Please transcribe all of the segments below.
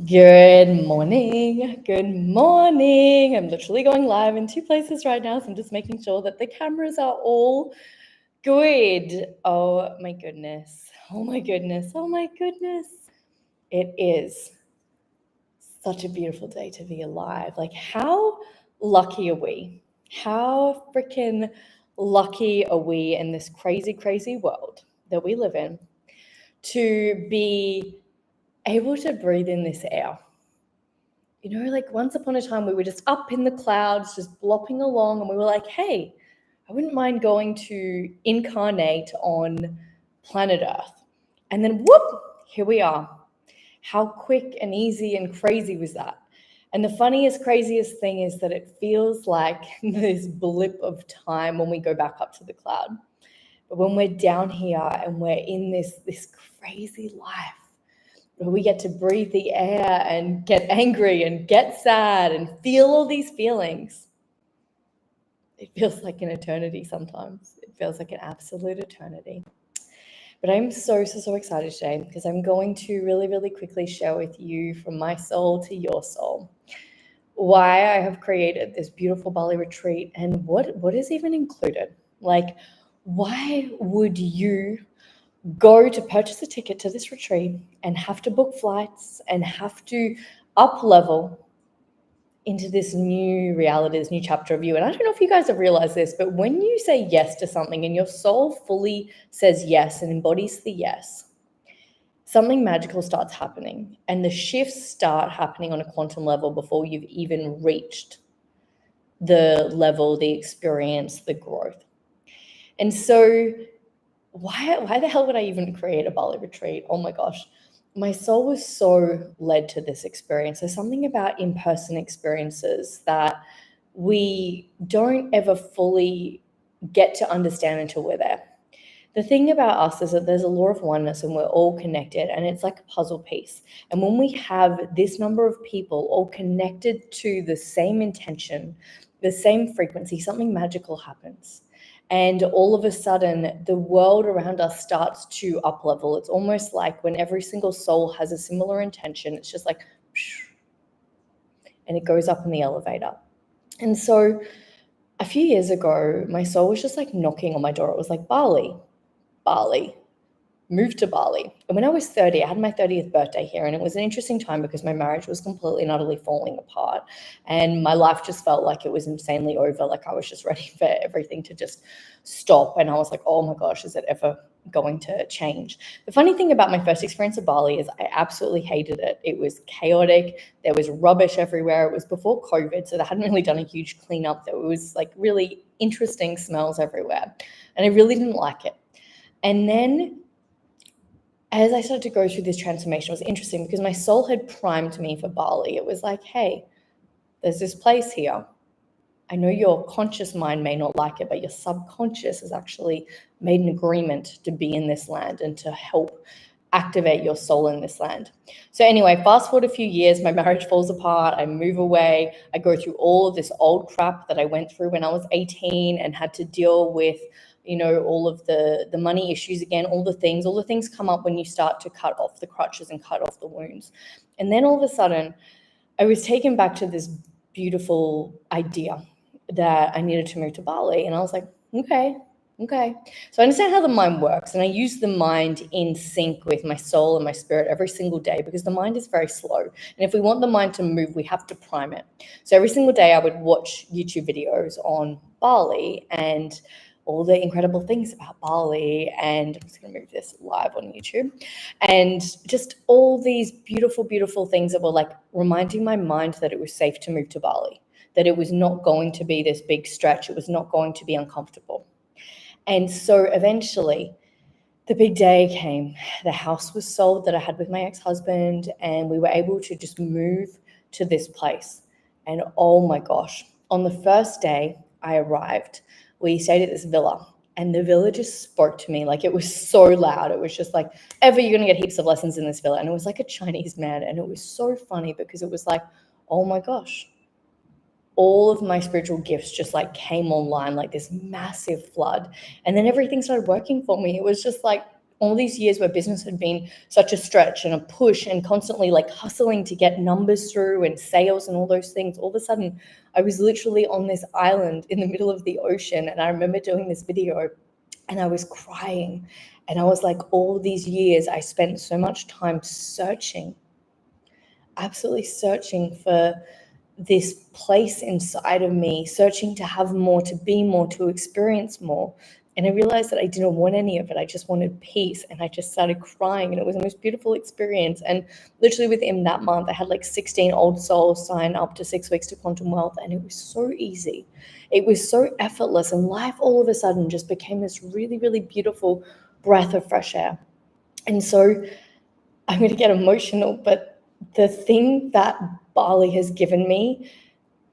Good morning. Good morning. I'm literally going live in two places right now, so I'm just making sure that the cameras are all good. Oh my goodness. Oh my goodness. Oh my goodness. It is such a beautiful day to be alive. Like, how lucky are we? How freaking lucky are we in this crazy, crazy world that we live in to be able to breathe in this air? Like once upon a time, we were just up in the clouds, just blopping along, and we were like, hey, I wouldn't mind going to incarnate on planet Earth. And then whoop, here we are. How quick and easy and crazy was that? And the funniest, craziest thing is that it feels like this blip of time when we go back up to the cloud. But when we're down here and we're in this crazy life, where we get to breathe the air and get angry and get sad and feel all these feelings, it feels like an eternity sometimes. It feels like an absolute eternity. But I'm so, so, so excited today because I'm going to really, really quickly share with you, from my soul to your soul, why I have created this beautiful Bali retreat and what is even included. Like, why would you go to purchase a ticket to this retreat and have to book flights and have to up level into this new reality, this new chapter of you? And I don't know if you guys have realized this, but when you say yes to something and your soul fully says yes and embodies the yes, something magical starts happening, and the shifts start happening on a quantum level before you've even reached the level, the experience, the growth. And so why the hell would I even create a Bali retreat? Oh my gosh. My soul was so led to this experience. There's something about in-person experiences that we don't ever fully get to understand until we're there. The thing about us is that there's a law of oneness and we're all connected, and it's like a puzzle piece. And when we have this number of people all connected to the same intention, the same frequency, something magical happens. And all of a sudden, the world around us starts to up level. It's almost like when every single soul has a similar intention, it's just like, and it goes up in the elevator. And so a few years ago, my soul was just like knocking on my door. It was like, Bali, moved to Bali. And when I was 30, I had my 30th birthday here, and it was an interesting time because my marriage was completely and utterly falling apart, and my life just felt like it was insanely over. Like I was just ready for everything to just stop, and I was like, oh my gosh, is it ever going to change? The funny thing about my first experience of Bali is I absolutely hated it. It was chaotic. There was rubbish everywhere. It was before COVID, so they hadn't really done a huge cleanup. There was like really interesting smells everywhere, and I really didn't like it. And then as I started to go through this transformation, it was interesting because my soul had primed me for Bali. It was like, hey, there's this place here. I know your conscious mind may not like it, but your subconscious has actually made an agreement to be in this land and to help activate your soul in this land. So anyway, fast forward a few years, my marriage falls apart. I move away. I go through all of this old crap that I went through when I was 18 and had to deal with all of the money issues again, all the things come up when you start to cut off the crutches and cut off the wounds. And then all of a sudden, I was taken back to this beautiful idea that I needed to move to Bali. And I was like, okay. So I understand how the mind works, and I use the mind in sync with my soul and my spirit every single day because the mind is very slow. And if we want the mind to move, we have to prime it. So every single day I would watch YouTube videos on Bali and all the incredible things about Bali, and I'm just going to move this live on YouTube, and just all these beautiful, beautiful things that were like reminding my mind that it was safe to move to Bali, that it was not going to be this big stretch, it was not going to be uncomfortable. And so eventually the big day came. The house was sold that I had with my ex-husband, and we were able to just move to this place. And oh my gosh, on the first day I arrived, we stayed at this villa, and the villa just spoke to me. Like, it was so loud. It was just like, Ever, you're going to get heaps of lessons in this villa. And it was like a Chinese man. And it was so funny because it was like, oh my gosh, all of my spiritual gifts just like came online like this massive flood. And then everything started working for me. It was just like, all these years where business had been such a stretch and a push and constantly like hustling to get numbers through and sales and all those things, all of a sudden I was literally on this island in the middle of the ocean. And I remember doing this video and I was crying. And I was like, all these years I spent so much time searching, absolutely searching for this place inside of me, searching to have more, to be more, to experience more. And I realized that I didn't want any of it. I just wanted peace. And I just started crying. And it was the most beautiful experience. And literally within that month, I had like 16 old souls sign up to 6 weeks to Quantum Wealth. And it was so easy. It was so effortless. And life all of a sudden just became this really, really beautiful breath of fresh air. And so I'm going to get emotional, but the thing that Bali has given me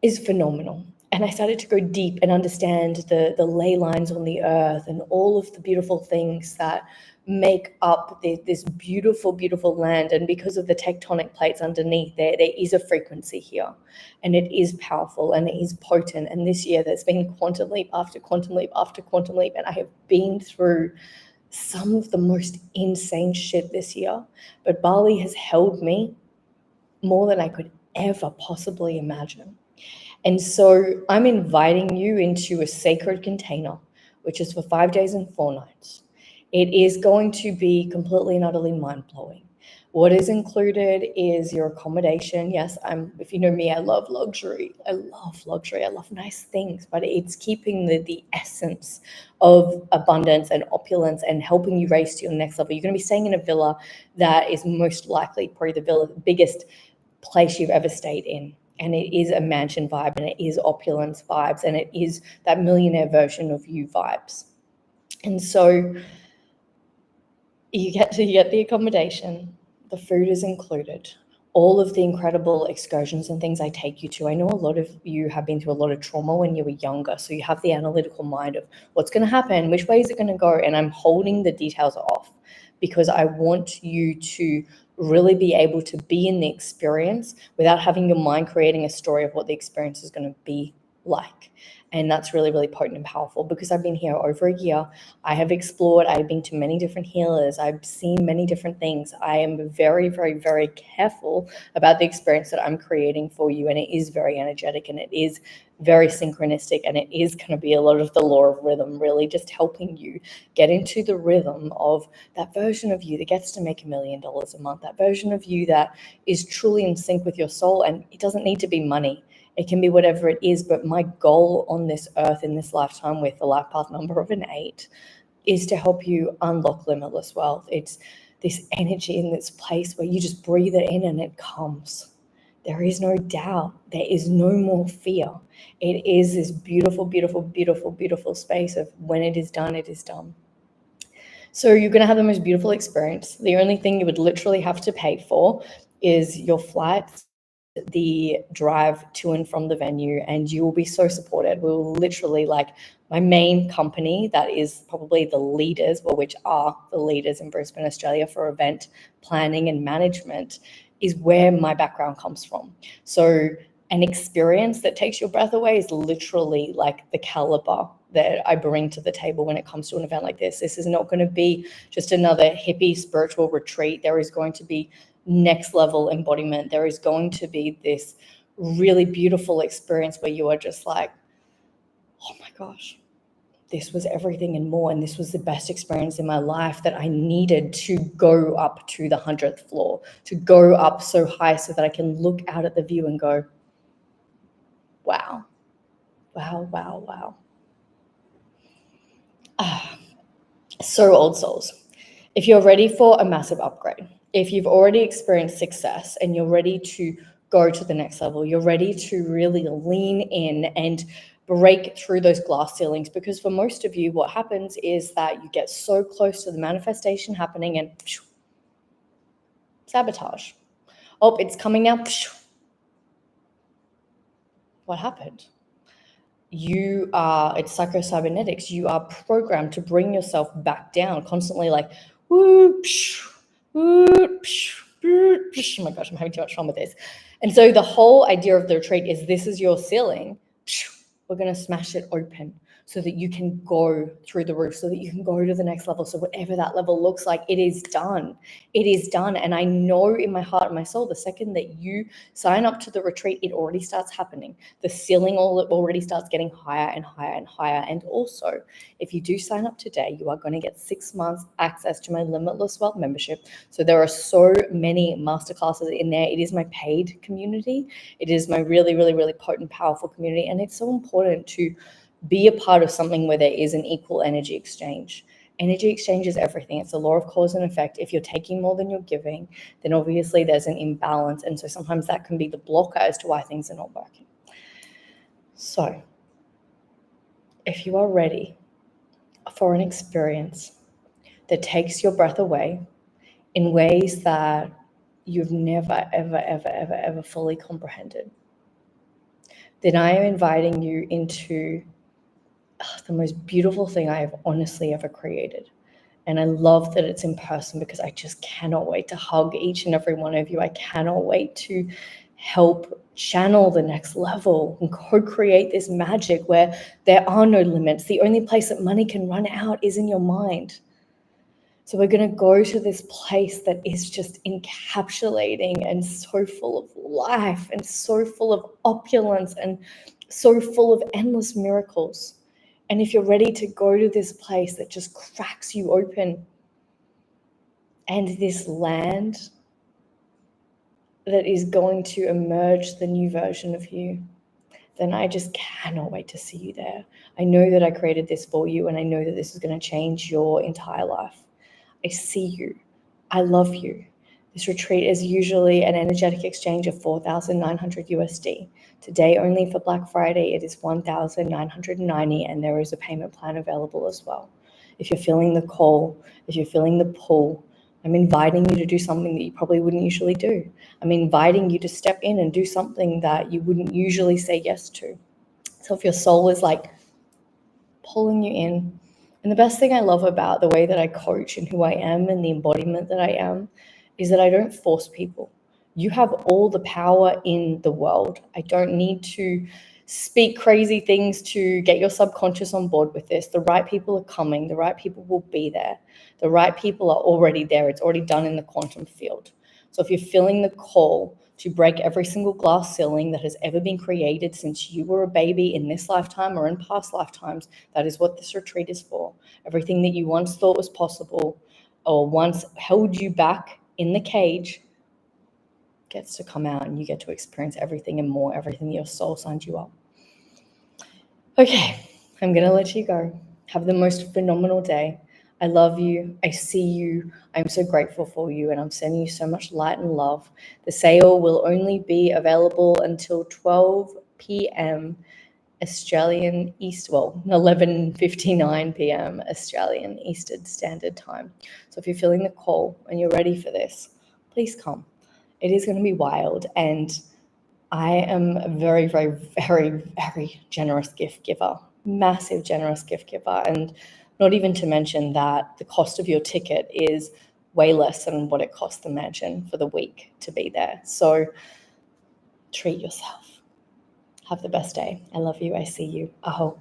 is phenomenal. And I started to go deep and understand the ley lines on the earth and all of the beautiful things that make up this beautiful, beautiful land. And because of the tectonic plates underneath there is a frequency here, and it is powerful and it is potent. And this year there's been quantum leap after quantum leap after quantum leap. And I have been through some of the most insane shit this year, but Bali has held me more than I could ever possibly imagine. And so I'm inviting you into a sacred container, which is for 5 days and 4 nights. It is going to be completely and utterly mind-blowing. What is included is your accommodation. Yes, if you know me, I love luxury. I love nice things, but it's keeping the essence of abundance and opulence and helping you raise to your next level. You're going to be staying in a villa that is most likely probably the biggest place you've ever stayed in. And it is a mansion vibe, and it is opulence vibes, and it is that millionaire version of you vibes. And so you get the accommodation, the food is included, all of the incredible excursions and things I take you to. I know a lot of you have been through a lot of trauma when you were younger, so you have the analytical mind of what's going to happen, which way is it going to go, and I'm holding the details off because I want you to really be able to be in the experience without having your mind creating a story of what the experience is going to be like. And that's really, really potent and powerful because I've been here over a year. I have explored, I've been to many different healers. I've seen many different things. I am very, very, very careful about the experience that I'm creating for you. And it is very energetic and it is very synchronistic, and it is going to be a lot of the law of rhythm, really just helping you get into the rhythm of that version of you that gets to make $1 million a month, that version of you that is truly in sync with your soul. And it doesn't need to be money. It can be whatever it is, but my goal on this earth in this lifetime with the life path number of an 8 is to help you unlock limitless wealth. It's this energy in this place where you just breathe it in and it comes. There is no doubt. There is no more fear. It is this beautiful, beautiful, beautiful, beautiful space of when it is done, it is done. So you're going to have the most beautiful experience. The only thing you would literally have to pay for is your flights, the drive to and from the venue, and you will be so supported. We will literally, like, my main company that is probably the leaders, well, which are the leaders in Brisbane, Australia for event planning and management, is where my background comes from. So an experience that takes your breath away is literally like the caliber that I bring to the table when it comes to an event like this. This is not going to be just another hippie spiritual retreat. There is going to be next level embodiment. There is going to be this really beautiful experience where you are just like, oh my gosh, this was everything and more. And this was the best experience in my life that I needed to go up to the 100th floor, to go up so high so that I can look out at the view and go, wow, wow, wow, wow. So old souls, if you're ready for a massive upgrade, if you've already experienced success and you're ready to go to the next level, you're ready to really lean in and break through those glass ceilings, because for most of you, what happens is that you get so close to the manifestation happening and sabotage. Oh, it's coming now. What happened? It's psycho-cybernetics. You are programmed to bring yourself back down constantly, like, whoo, psh, whoo, psh, psh. Oh my gosh, I'm having too much fun with this. And so the whole idea of the retreat is this is your ceiling. We're going to smash it open. so that you can go through the roof, so that you can go to the next level. So whatever that level looks like, it is done. It is done. And I know in my heart and my soul, the second that you sign up to the retreat, it already starts happening. The ceiling already starts getting higher and higher and higher. And also, if you do sign up today, you are going to get 6 months access to my Limitless Wealth membership. So there are so many masterclasses in there. It is my paid community. It is my really, really, really potent, powerful community. And it's so important to be a part of something where there is an equal energy exchange. Energy exchange is everything. It's the law of cause and effect. If you're taking more than you're giving, then obviously there's an imbalance. And so sometimes that can be the blocker as to why things are not working. So if you are ready for an experience that takes your breath away in ways that you've never, ever, ever, ever, ever fully comprehended, then I am inviting you into the most beautiful thing I have honestly ever created. And I love that it's in person because I just cannot wait to hug each and every one of you. I cannot wait to help channel the next level and co-create this magic where there are no limits. The only place that money can run out is in your mind. So we're going to go to this place that is just encapsulating and so full of life and so full of opulence and so full of endless miracles. And if you're ready to go to this place that just cracks you open and this land that is going to emerge the new version of you, then I just cannot wait to see you there. I know that I created this for you, and I know that this is going to change your entire life. I see you. I love you. This retreat is usually an energetic exchange of 4,900 USD. Today, only for Black Friday, it is 1,990, and there is a payment plan available as well. If you're feeling the call, if you're feeling the pull, I'm inviting you to do something that you probably wouldn't usually do. I'm inviting you to step in and do something that you wouldn't usually say yes to. So if your soul is like pulling you in, and the best thing I love about the way that I coach and who I am and the embodiment that I am is that I don't force people. You have all the power in the world. I don't need to speak crazy things to get your subconscious on board with this. The right people are coming. The right people will be there. The right people are already there. It's already done in the quantum field. So if you're feeling the call to break every single glass ceiling that has ever been created since you were a baby in this lifetime or in past lifetimes, that is what this retreat is for. Everything that you once thought was possible or once held you back in the cage gets to come out, and you get to experience everything and more, everything that your soul signed you up. Okay, I'm going to let you go. Have the most phenomenal day. I love you. I see you. I'm so grateful for you, and I'm sending you so much light and love. The sale will only be available until 12 p.m. Australian East, 11:59 p.m. Australian Eastern Standard Time. So if you're feeling the call and you're ready for this, please come. It is going to be wild, and I am a very, very, very, very generous gift giver, massive generous gift giver. And not even to mention that the cost of your ticket is way less than what it costs the mansion for the week to be there. So treat yourself. Have the best day. I love you. I see you. Aho.